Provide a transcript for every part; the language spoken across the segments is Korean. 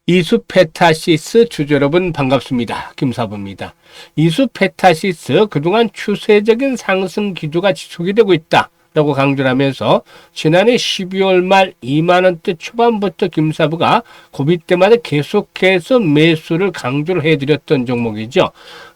이수페타시스 주주 여러분 반갑습니다. 김사부입니다. 이수페타시스 그동안 추세적인 상승 기조가 지속이 되고 있다 라고 강조를 하면서 지난해 12월 말 2만원대 초반부터 김사부가 고비 때마다 계속해서 매수를 강조를 해드렸던 종목이죠.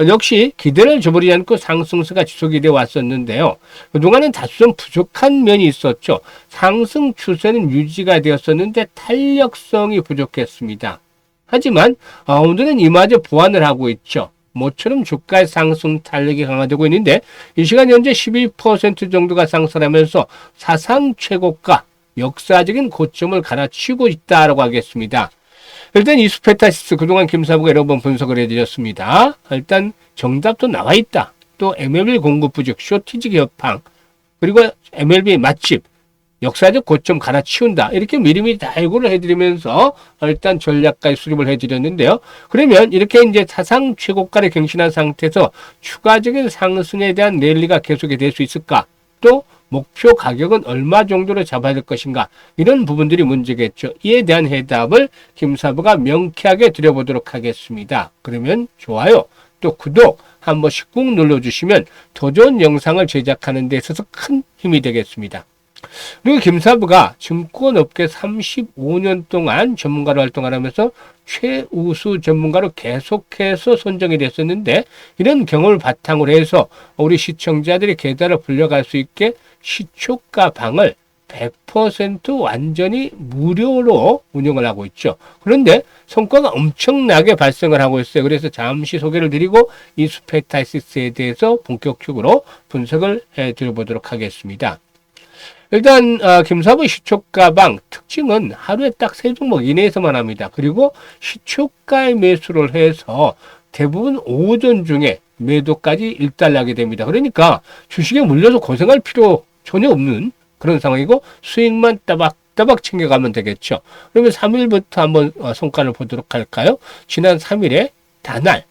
역시 기대를 저버리지 않고 상승세가 지속이 되어 왔었는데요. 그동안은 다소 좀 부족한 면이 있었죠. 상승 추세는 유지가 되었었는데 탄력성이 부족했습니다. 하지만 오늘은 이마저 보완을 하고 있죠. 모처럼 주가의 상승 탄력이 강화되고 있는데 이 시간 현재 12% 정도가 상승하면서 사상 최고가 역사적인 고점을 갈아치우고 있다라고 하겠습니다. 일단 이수페타시스 그동안 김사부가 여러 번 분석을 해드렸습니다. 일단 정답도 나와 있다. 또 MLB 공급 부족, 쇼티지 개혁팡, 그리고 MLB 맛집, 역사적 고점 갈아치운다. 이렇게 미리미리 다 예고를 해드리면서 일단 전략까지 수립을 해드렸는데요. 그러면 이렇게 이제 사상 최고가를 갱신한 상태에서 추가적인 상승에 대한 랠리가 계속이 될 수 있을까? 또 목표 가격은 얼마 정도로 잡아야 될 것인가? 이런 부분들이 문제겠죠. 이에 대한 해답을 김사부가 명쾌하게 드려보도록 하겠습니다. 그러면 좋아요, 또 구독 한 번씩 꾹 눌러주시면 더 좋은 영상을 제작하는 데 있어서 큰 힘이 되겠습니다. 그리고 김사부가 증권업계 35년 동안 전문가로 활동을 하면서 최우수 전문가로 계속해서 선정이 됐었는데 이런 경험을 바탕으로 해서 우리 시청자들이 계좌를 불려갈 수 있게 시초가 방을 100% 완전히 무료로 운영을 하고 있죠. 그런데 성과가 엄청나게 발생을 하고 있어요. 그래서 잠시 소개를 드리고 이수페타시스에 대해서 본격적으로 분석을 해드려보도록 하겠습니다. 일단 김사부 시초가방 특징은 하루에 딱 3종목 이내에서만 합니다. 그리고 시초가에 매수를 해서 대부분 오전 중에 매도까지 일단하게 됩니다. 그러니까 주식에 물려서 고생할 필요 전혀 없는 그런 상황이고 수익만 따박따박 챙겨가면 되겠죠. 그러면 3일부터 한번 성과를 보도록 할까요? 지난 3일에 다날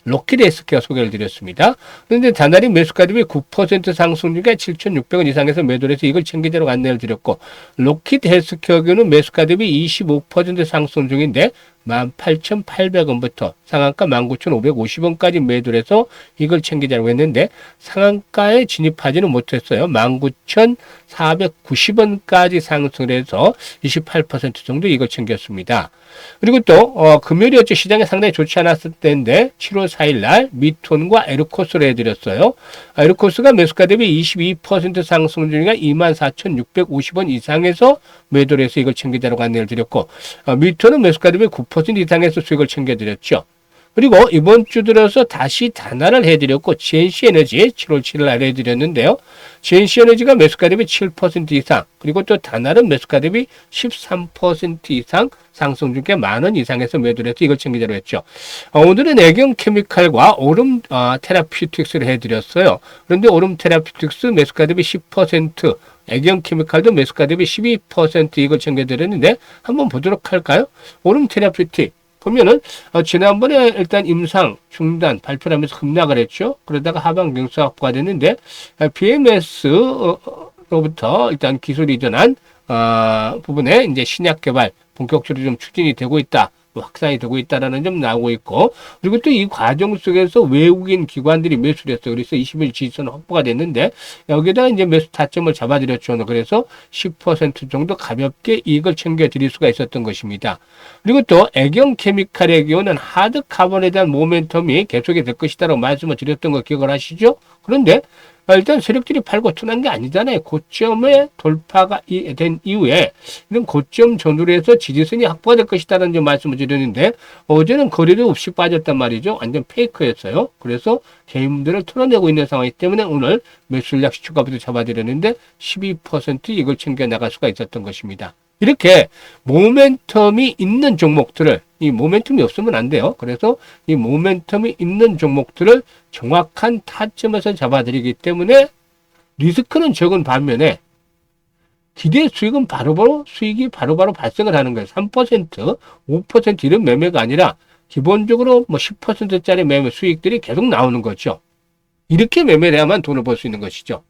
로키드 헬스케어 소개를 드렸습니다. 그런데 다날이 매수가 대비 9% 상승 중에 7,600원 이상에서 매도를 해서 이걸 챙기도록 안내를 드렸고, 로키드 헬스케어는 매수가 대비 25% 상승 중인데 18,800원부터 상한가 19,550원까지 매도를 해서 이걸 챙기자고 했는데 상한가에 진입하지는 못했어요. 19,490원까지 상승을 해서 28% 정도 이걸 챙겼습니다. 그리고 또 금요일이었죠. 시장이 상당히 좋지 않았을 때인데 7월 4일 날 미톤과 에르코스를 해드렸어요. 에르코스가 매수가 대비 22% 상승 중이가 24,650원 이상에서 매도를 해서 이걸 챙기자라고 안내를 드렸고, 미톤은 매수가 대비 9% 이상에서 수익을 챙겨드렸죠. 그리고 이번 주 들어서 다시 단화를 해드렸고 GNC에너지 7월 7일 날 해드렸는데요. GNC에너지가 매수가 대비 7% 이상, 그리고 또 단화는 매수가 대비 13% 이상 상승 중에 10,000원 이상에서 매도를 해서 이걸 챙기자로 했죠. 오늘은 애경케미칼과 오름 테라피틱스를 해드렸어요. 그런데 오름 테라피틱스 매수가 대비 10%, 애경케미칼도 매수가 대비 12% 이걸 챙겨드렸는데 한번 보도록 할까요? 오름 테라피틱 보면은 지난번에 일단 임상 중단 발표를 하면서 급락을 했죠. 그러다가 하방 경수 확보가 됐는데 BMS로부터 일단 기술 이전한 부분에 이제 신약 개발 본격적으로 좀 추진이 되고 있다, 확산이 되고 있다라는 점 나오고 있고, 그리고 또 이 과정 속에서 외국인 기관들이 매수를 했어요. 그래서 20일 지지선 확보가 됐는데 여기다가 이제 매수 타점을 잡아드렸죠. 그래서 10% 정도 가볍게 이익을 챙겨드릴 수가 있었던 것입니다. 그리고 또 애경케미칼의 경우는 하드카본에 대한 모멘텀이 계속이 될 것이다라고 말씀을 드렸던 거 기억을 하시죠? 그런데 일단 세력들이 팔고 투난 게 아니잖아요. 고점의 돌파가 된 이후에 이런 고점 전후로 해서 지지선이 확보가 될 것이다라는 점 말씀을 드렸는데 어제는 거래도 없이 빠졌단 말이죠. 완전 페이크였어요. 그래서 개인들을 털어내고 있는 상황이기 때문에 오늘 매수약 시초가부터 잡아드렸는데 12% 이걸 챙겨 나갈 수가 있었던 것입니다. 이렇게 모멘텀이 있는 종목들을, 이 모멘텀이 없으면 안 돼요. 그래서 이 모멘텀이 있는 종목들을 정확한 타점에서 잡아드리기 때문에 리스크는 적은 반면에 기대 수익은 수익이 바로바로 발생을 하는 거예요. 3%, 5% 이런 매매가 아니라 기본적으로 10%짜리 매매 수익들이 계속 나오는 거죠. 이렇게 매매를 해야만 돈을 벌 수 있는 것이죠.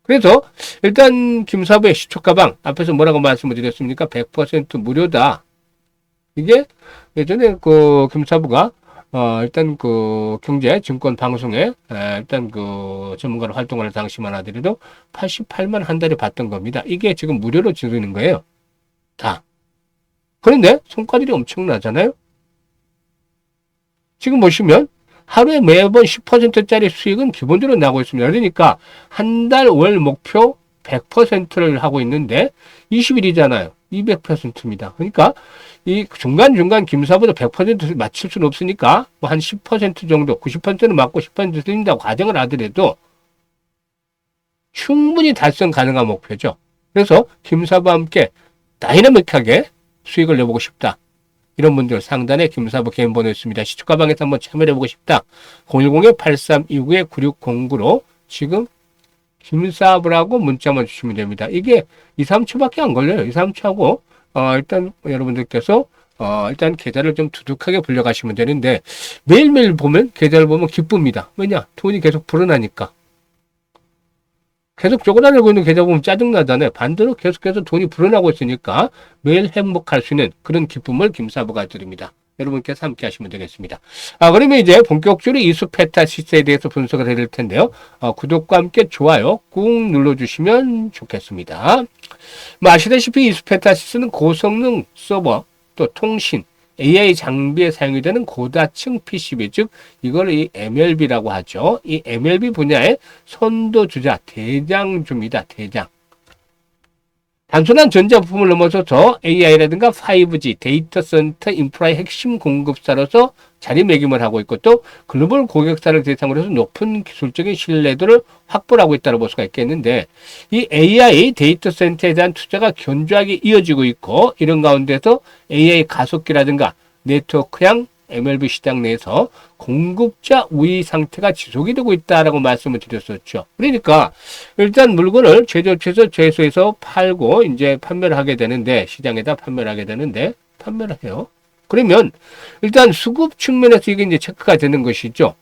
그래서 일단 김사부의 시초가방 앞에서 뭐라고 말씀을 드렸습니까? 100% 무료다. 이게 예전에 그 김사부가 일단 그 경제 증권 방송에 일단 그 전문가로 활동하는 당시만 하더라도 88만 한 달에 받던 겁니다. 이게 지금 무료로 지르는 거예요. 다. 그런데 성과들이 엄청나잖아요. 지금 보시면 하루에 매번 10%짜리 수익은 기본적으로 나고 있습니다. 그러니까 한 달 월 목표 100%를 하고 있는데 20일이잖아요. 200%입니다. 그러니까 이 중간중간 김사부도 100% 맞출 수는 없으니까 뭐 한 10% 정도, 90%는 맞고 10% 틀린다고 가정을 하더라도 충분히 달성 가능한 목표죠. 그래서 김사부와 함께 다이나믹하게 수익을 내보고 싶다. 이런 분들 상단에 김사부 개인 번호 있습니다. 시초가방에서 한번 참여해보고 싶다. 010-8329-9609로 지금 김사부라고 문자만 주시면 됩니다. 이게 2, 3초밖에 안 걸려요. 2, 3초하고 일단 여러분들께서 일단 계좌를 좀 두둑하게 불려가시면 되는데 매일매일 보면 계좌를 보면 기쁩니다. 왜냐? 돈이 계속 불어나니까. 계속 쪼그라들고 있는 계좌 보면 짜증나잖아요. 반대로 계속해서 돈이 불어나고 있으니까 매일 행복할 수 있는 그런 기쁨을 김사부가 드립니다. 여러분께서 함께 하시면 되겠습니다. 그러면 이제 본격적으로 이수페타시스에 대해서 분석을 해드릴 텐데요. 구독과 함께 좋아요 꾹 눌러주시면 좋겠습니다. 뭐 아시다시피 이수페타시스는 고성능 서버, 또 통신, AI 장비에 사용이 되는 고다층 PCB, 즉 이걸 이 MLB라고 하죠. 이 MLB 분야의 선도주자, 대장주입니다. 대장. 단순한 전자부품을 넘어서서 AI라든가 5G, 데이터 센터 인프라의 핵심 공급사로서 자리매김을 하고 있고 또 글로벌 고객사를 대상으로 해서 높은 기술적인 신뢰도를 확보하고 있다고 볼 수가 있겠는데 이 AI 데이터 센터에 대한 투자가 견조하게 이어지고 있고 이런 가운데서 AI 가속기라든가 네트워크형 MLB 시장 내에서 공급자 우위 상태가 지속이 되고 있다라고 말씀을 드렸었죠. 그러니까 일단 물건을 제조업체에서 제조해서 팔고 이제 판매를 하게 되는데 시장에다 판매를 하게 되는데 판매를 해요. 그러면 일단 수급 측면에서 이게 이제 체크가 되는 것이죠.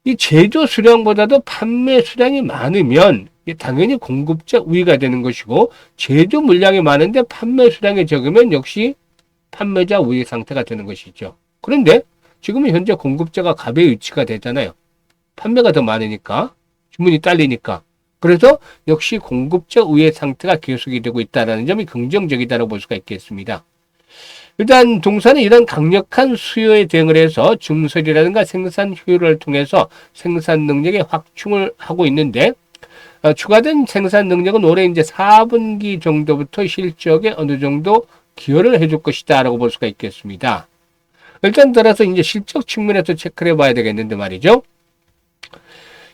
이 제조 수량보다도 판매 수량이 많으면 당연히 공급자 우위가 되는 것이고 제조 물량이 많은데 판매 수량이 적으면 역시 판매자 우위 상태가 되는 것이죠. 그런데 지금은 현재 공급자가 갑의 위치가 되잖아요. 판매가 더 많으니까 주문이 딸리니까. 그래서 역시 공급자 우위 상태가 계속이 되고 있다는 점이 긍정적이다라고 볼 수가 있겠습니다. 일단 동사는 이런 강력한 수요에 대응을 해서 증설이라든가 생산 효율을 통해서 생산 능력의 확충을 하고 있는데 추가된 생산 능력은 올해 이제 4분기 정도부터 실적에 어느 정도 기여를 해줄 것이다 라고 볼 수가 있겠습니다. 일단 따라서 이제 실적 측면에서 체크를 해봐야 되겠는데 말이죠.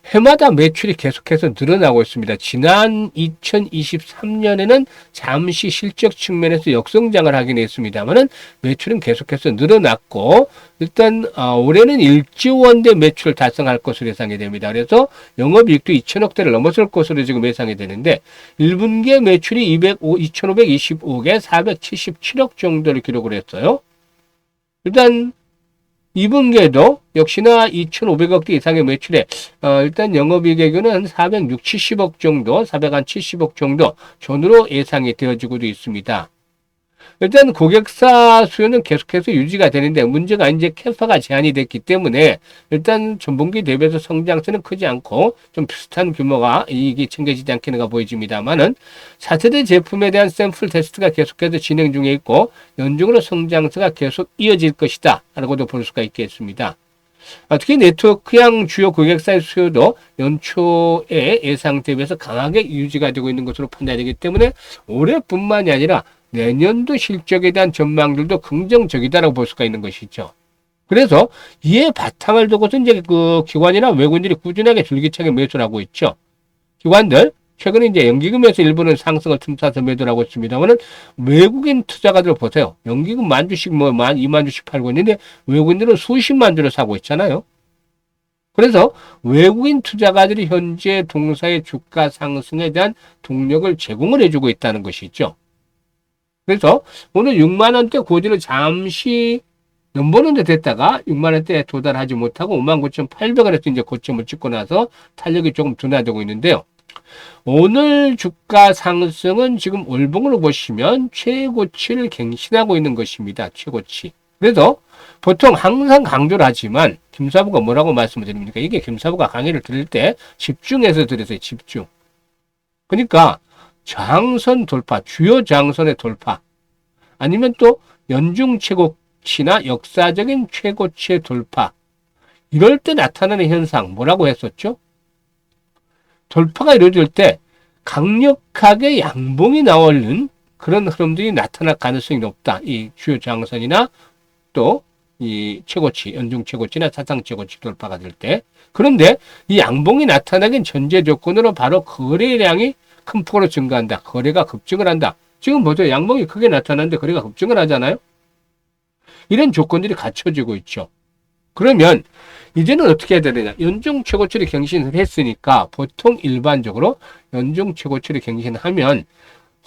해마다 매출이 계속해서 늘어나고 있습니다. 지난 2023년에는 잠시 실적 측면에서 역성장을 하긴 했습니다만은 매출은 계속해서 늘어났고 일단 올해는 1조 원대 매출을 달성할 것으로 예상이 됩니다. 그래서 영업이익도 2천억대를 넘어설 것으로 지금 예상이 되는데 1분기에 매출이 2,525개 477억 정도를 기록을 했어요. 일단 2분기에도 역시나 2,500억대 이상의 매출에 일단 영업이익액은 460, 70억 정도, 470억 정도 전후로 예상이 되어지고도 있습니다. 일단 고객사 수요는 계속해서 유지가 되는데 문제가 이제 캐파가 제한이 됐기 때문에 일단 전분기 대비해서 성장세는 크지 않고 좀 비슷한 규모가 이익이 챙겨지지 않겠는가 보여집니다만은 4세대 제품에 대한 샘플 테스트가 계속해서 진행 중에 있고 연중으로 성장세가 계속 이어질 것이다 라고도 볼 수가 있겠습니다. 특히 네트워크형 주요 고객사의 수요도 연초에 예상 대비해서 강하게 유지가 되고 있는 것으로 판단되기 때문에 올해뿐만이 아니라 내년도 실적에 대한 전망들도 긍정적이다라고 볼 수가 있는 것이죠. 그래서 이에 바탕을 두고서 이제 그 기관이나 외국인들이 꾸준하게 줄기차게 매수를 하고 있죠. 기관들 최근에 이제 연기금에서 일부는 상승을 틈타서 매도를 하고 있습니다만은 외국인 투자가들 보세요. 연기금 10,000주씩 뭐 20,000주씩 팔고 있는데 외국인들은 수십만 주를 사고 있잖아요. 그래서 외국인 투자가들이 현재 동사의 주가 상승에 대한 동력을 제공을 해주고 있다는 것이죠. 그래서 오늘 6만원대 고지를 잠시 넘보는 데 됐다가 6만원대에 도달하지 못하고 59,800원에서 이제 고점을 찍고 나서 탄력이 조금 둔화되고 있는데요. 오늘 주가 상승은 지금 월봉으로 보시면 최고치를 갱신하고 있는 것입니다. 최고치. 그래서 보통 항상 강조를 하지만 김사부가 뭐라고 말씀을 드립니까? 이게 김사부가 강의를 들을 때 집중해서 들으세요. 집중. 그러니까 저항선 돌파, 주요 저항선의 돌파, 아니면 또 연중 최고치나 역사적인 최고치의 돌파, 이럴 때 나타나는 현상 뭐라고 했었죠? 돌파가 이루어질 때 강력하게 양봉이 나오는 그런 흐름들이 나타날 가능성이 높다. 이 주요 저항선이나 또 이 최고치, 연중 최고치나 사상 최고치 돌파가 될 때. 그런데 이 양봉이 나타나긴 전제 조건으로 바로 거래량이 큰 폭으로 증가한다. 거래가 급증을 한다. 지금 보세요. 양봉이 크게 나타나는데 거래가 급증을 하잖아요. 이런 조건들이 갖춰지고 있죠. 그러면 이제는 어떻게 해야 되느냐. 연중 최고치를 갱신을 했으니까 보통 일반적으로 연중 최고치를 갱신하면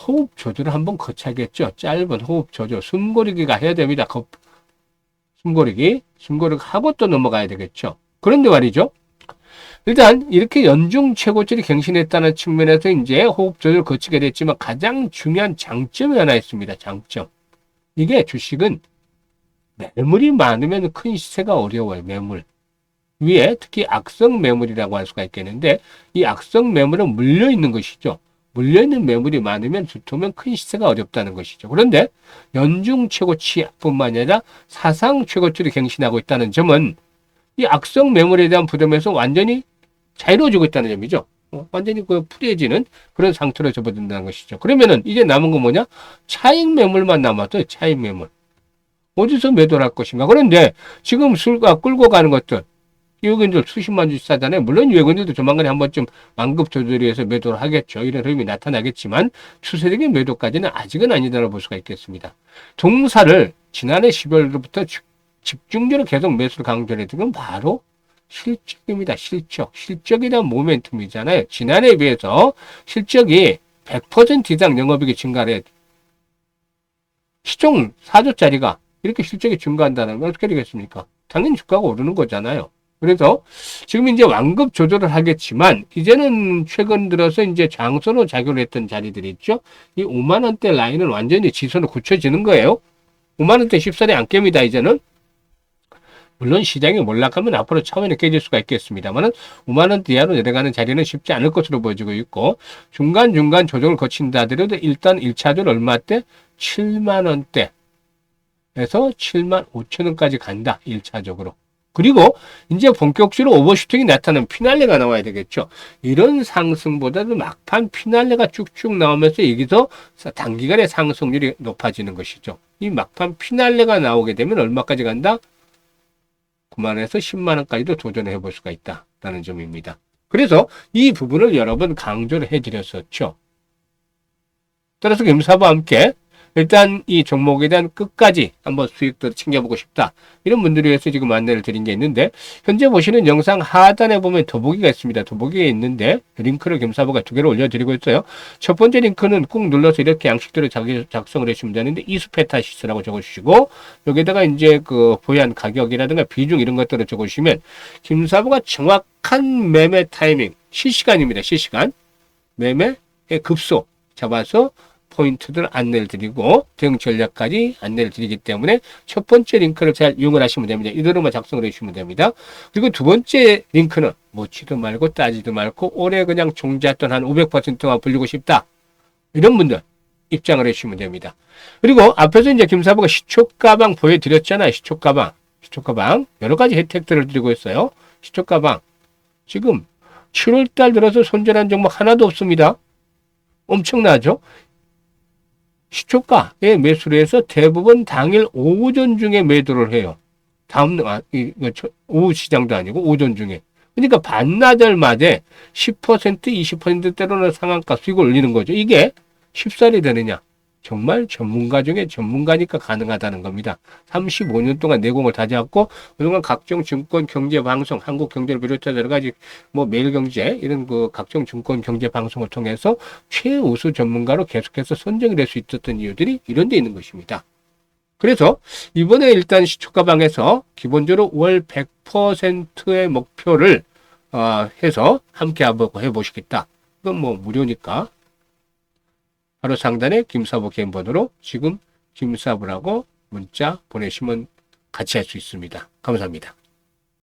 호흡 조절을 한번 거쳐야겠죠. 짧은 호흡 조절, 숨고르기가 해야 됩니다. 숨고르기 하고 또 넘어가야 되겠죠. 그런데 말이죠. 일단 이렇게 연중 최고치를 갱신했다는 측면에서 이제 호흡 조절을 거치게 됐지만 가장 중요한 장점이 하나 있습니다. 장점. 이게 주식은 매물이 많으면 큰 시세가 어려워요. 매물. 위에 특히 악성 매물이라고 할 수가 있겠는데 이 악성 매물은 물려있는 것이죠. 물려있는 매물이 많으면 두터우면 큰 시세가 어렵다는 것이죠. 그런데 연중 최고치뿐만 아니라 사상 최고치를 갱신하고 있다는 점은 이 악성 매물에 대한 부담에서 완전히 자유로워지고 있다는 점이죠. 완전히 프리해지는 그런 상태로 접어든다는 것이죠. 그러면은 이제 남은 건 뭐냐? 차익 매물만 남았어요. 차익 매물. 어디서 매도를 할 것인가? 그런데 지금 술과 끌고 가는 것들, 외국인들 수십만 주씩 사잖아요. 물론 외국인들도 조만간에 한 번쯤 완급 조절해서 매도를 하겠죠. 이런 흐름이 나타나겠지만 추세적인 매도까지는 아직은 아니다라고 볼 수가 있겠습니다. 동사를 지난해 12월부터 집중적으로 계속 매수를 강조를 했던 건 바로 실적입니다. 실적에 대한 모멘텀이잖아요. 지난해에 비해서 실적이 100% 이상 영업이익이 증가를 해. 시총 4조짜리가 이렇게 실적이 증가한다는 건 어떻게 되겠습니까? 당연히 주가가 오르는 거잖아요. 그래서 지금 이제 완급 조절을 하겠지만 이제는 최근 들어서 이제 장선으로 작용을 했던 자리들이 있죠. 이 5만 원대 라인은 완전히 지선으로 굳혀지는 거예요. 5만 원대 쉽사리 안 깹니다. 이제는. 물론 시장이 몰락하면 앞으로 차원이 깨질 수가 있겠습니다만 5만 원 이하로 내려가는 자리는 쉽지 않을 것으로 보여지고 있고 중간중간 조정을 거친다 하더라도 일단 1차적으로 얼마대? 7만 원대에서 7만 5천 원까지 간다. 1차적으로. 그리고 이제 본격적으로 오버슈팅이 나타나는 피날레가 나와야 되겠죠. 이런 상승보다도 막판 피날레가 쭉쭉 나오면서 여기서 단기간에 상승률이 높아지는 것이죠. 이 막판 피날레가 나오게 되면 얼마까지 간다? 9만 원에서 10만 원까지도 도전해 볼 수가 있다라는 점입니다. 그래서 이 부분을 여러 번 강조를 해드렸었죠. 따라서 김사부와 함께 일단 이 종목에 대한 끝까지 한번 수익도 챙겨보고 싶다. 이런 분들을 위해서 지금 안내를 드린 게 있는데 현재 보시는 영상 하단에 보면 더보기가 있습니다. 더보기가 있는데 링크를 김사부가 2개를 올려드리고 있어요. 첫 번째 링크는 꾹 눌러서 이렇게 양식대로 작성을 해주시면 되는데 이수페타시스라고 적어주시고 여기다가 이제 그 보유한 가격이라든가 비중 이런 것들을 적어주시면 김사부가 정확한 매매 타이밍 실시간입니다. 실시간 매매의 급소 잡아서 포인트들 안내를 드리고 대응 전략까지 안내를 드리기 때문에 첫 번째 링크를 잘 이용을 하시면 됩니다. 이대로만 작성을 해주시면 됩니다. 그리고 두 번째 링크는 묻지도 말고 따지도 말고 올해 그냥 종잣돈 한 500%만 불리고 싶다. 이런 분들 입장을 해주시면 됩니다. 그리고 앞에서 이제 김사부가 시초가방 보여드렸잖아요. 시초가방 여러 가지 혜택들을 드리고 있어요. 시초가방 지금 7월달 들어서 손절한 종목 하나도 없습니다. 엄청나죠? 시초가에 매수를 해서 대부분 당일 오전 중에 매도를 해요. 오후 시장도 아니고 오전 중에. 그러니까 반나절마다 10%, 20%대로는 상한가 수익을 올리는 거죠. 이게 쉽사리 되느냐? 정말 전문가 중에 전문가니까 가능하다는 겁니다. 35년 동안 내공을 다져왔고 그동안 각종 증권 경제 방송, 한국 경제를 비롯해서 여러 가지 매일경제 이런 그 각종 증권 경제 방송을 통해서 최우수 전문가로 계속해서 선정이 될 수 있었던 이유들이 이런 데 있는 것입니다. 그래서 이번에 일단 시초가방에서 기본적으로 월 100%의 목표를 해서 함께 해보시겠다. 그건 뭐 무료니까 바로 상단에 김사부 개인 번호로 지금 김사부라고 문자 보내시면 같이 할 수 있습니다. 감사합니다.